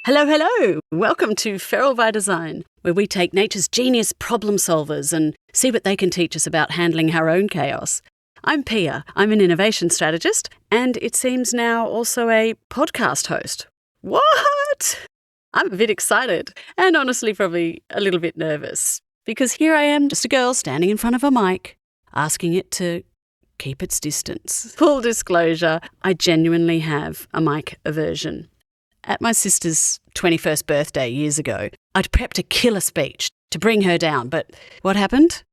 Hello, hello! Welcome to Feral by Design, where we take nature's genius problem solvers and see what they can teach us about handling our own chaos. I'm Pia. I'm an innovation strategist, and it seems now also a podcast host. What? I'm a bit excited, and honestly probably a little bit nervous, because here I am, just a girl standing in front of a mic, asking it to keep its distance. Full disclosure, I genuinely have a mic aversion. At my sister's 21st birthday years ago, I'd prepped a killer speech to bring her down, but what happened?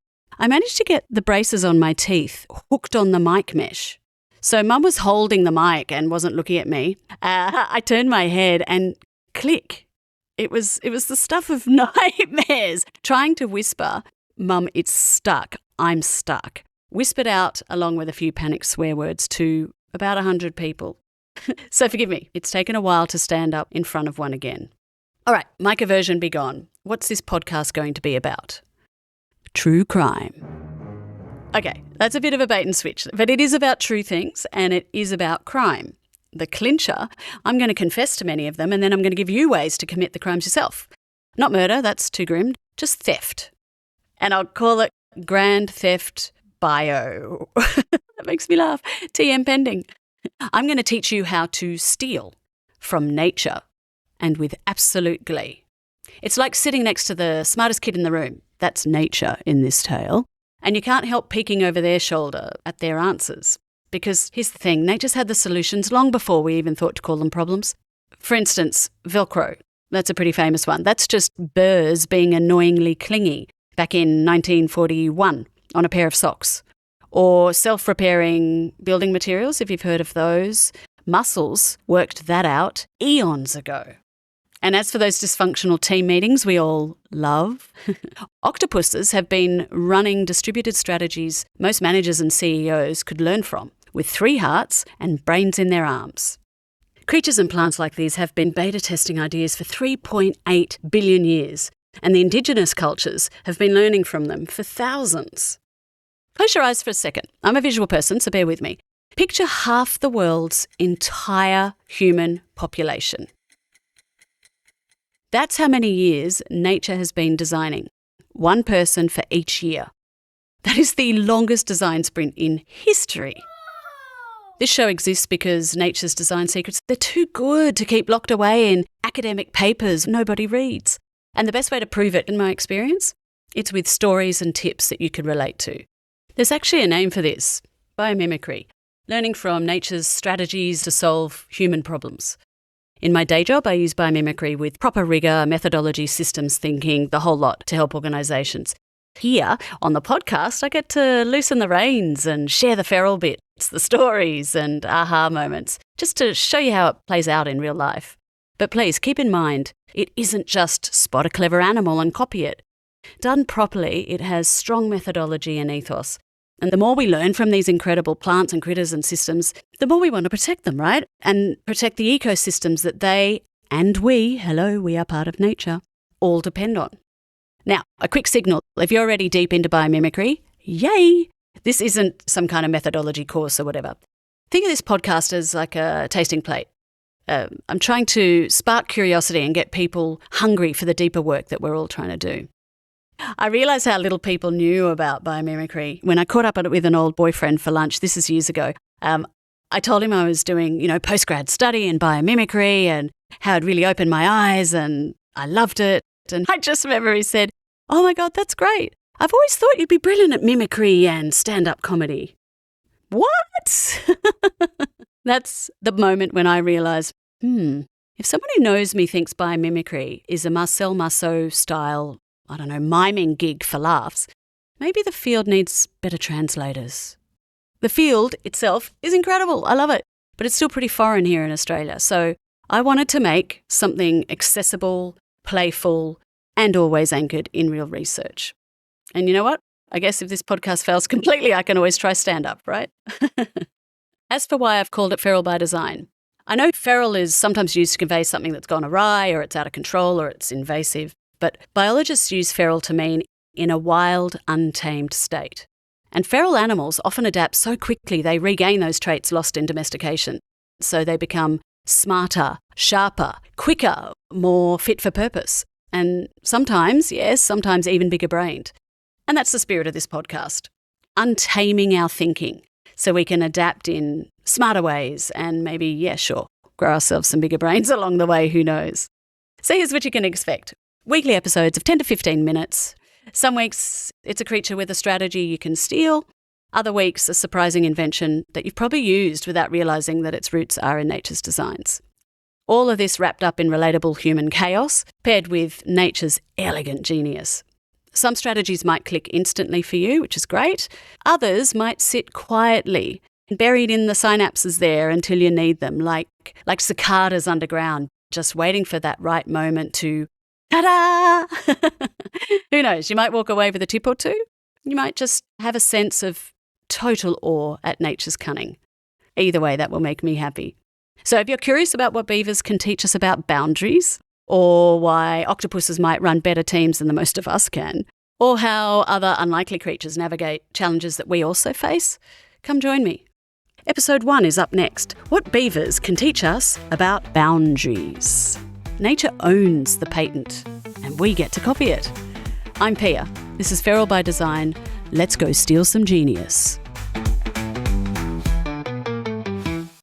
I managed to get the braces on my teeth hooked on the mic mesh. So Mum was holding the mic and wasn't looking at me. I turned my head and click. It was the stuff of nightmares. Trying to whisper, "Mum, it's stuck. I'm stuck." Whispered out along with a few panicked swear words to about 100 people. So forgive me, it's taken a while to stand up in front of one again. All right, mic aversion be gone. What's this podcast going to be about? True crime. Okay, that's a bit of a bait and switch, but it is about true things and it is about crime. The clincher, I'm going to confess to many of them and then I'm going to give you ways to commit the crimes yourself. Not murder, that's too grim, just theft. And I'll call it Grand Theft Bio. That makes me laugh. TM pending. I'm going to teach you how to steal from nature and with absolute glee. It's like sitting next to the smartest kid in the room. That's nature in this tale. And you can't help peeking over their shoulder at their answers. Because here's the thing, nature's had the solutions long before we even thought to call them problems. For instance, Velcro. That's a pretty famous one. That's just burrs being annoyingly clingy back in 1941 on a pair of socks. Or self-repairing building materials, if you've heard of those. Mussels worked that out eons ago. And as for those dysfunctional team meetings we all love, octopuses have been running distributed strategies most managers and CEOs could learn from, with 3 hearts and brains in their arms. Creatures and plants like these have been beta testing ideas for 3.8 billion years, and the indigenous cultures have been learning from them for thousands. Close your eyes for a second. I'm a visual person, so bear with me. Picture half the world's entire human population. That's how many years nature has been designing. 1 person for each year. That is the longest design sprint in history. This show exists because nature's design secrets, they're too good to keep locked away in academic papers nobody reads. And the best way to prove it, in my experience, it's with stories and tips that you can relate to. There's actually a name for this, biomimicry, learning from nature's strategies to solve human problems. In my day job, I use biomimicry with proper rigour, methodology, systems thinking, the whole lot to help organisations. Here, on the podcast, I get to loosen the reins and share the feral bits, the stories and aha moments, just to show you how it plays out in real life. But please keep in mind, it isn't just spot a clever animal and copy it. Done properly, it has strong methodology and ethos. And the more we learn from these incredible plants and critters and systems, the more we want to protect them, right? And protect the ecosystems that they and we are part of nature, all depend on. Now, a quick signal. If you're already deep into biomimicry, yay! This isn't some kind of methodology course or whatever. Think of this podcast as like a tasting plate. I'm trying to spark curiosity and get people hungry for the deeper work that we're all trying to do. I realised how little people knew about biomimicry when I caught up with an old boyfriend for lunch. This is years ago. I told him I was doing, postgrad study in biomimicry and how it really opened my eyes and I loved it. And I just remember he said, "Oh my God, that's great. I've always thought you'd be brilliant at mimicry and stand-up comedy." What? That's the moment when I realised, if someone who knows me thinks biomimicry is a Marcel Marceau style, miming gig for laughs, maybe the field needs better translators. The field itself is incredible. I love it. But it's still pretty foreign here in Australia. So I wanted to make something accessible, playful, and always anchored in real research. And you know what? I guess if this podcast fails completely, I can always try stand-up, right? As for why I've called it Feral by Design, I know feral is sometimes used to convey something that's gone awry or it's out of control or it's invasive. But biologists use feral to mean in a wild, untamed state. And feral animals often adapt so quickly they regain those traits lost in domestication. So they become smarter, sharper, quicker, more fit for purpose. And sometimes even bigger brained. And that's the spirit of this podcast. Untaming our thinking so we can adapt in smarter ways and maybe, grow ourselves some bigger brains along the way, who knows. So here's what you can expect. Weekly episodes of 10 to 15 minutes. Some weeks it's a creature with a strategy you can steal. Other weeks a surprising invention that you've probably used without realising that its roots are in nature's designs. All of this wrapped up in relatable human chaos, paired with nature's elegant genius. Some strategies might click instantly for you, which is great. Others might sit quietly, buried in the synapses there until you need them, like cicadas underground, just waiting for that right moment to ta-da! Who knows, you might walk away with a tip or two. You might just have a sense of total awe at nature's cunning. Either way, that will make me happy. So if you're curious about what beavers can teach us about boundaries, or why octopuses might run better teams than the most of us can, or how other unlikely creatures navigate challenges that we also face, come join me. Episode 1 is up next. What beavers can teach us about boundaries. Nature owns the patent, and we get to copy it. I'm Pia. This is Feral by Design. Let's go steal some genius.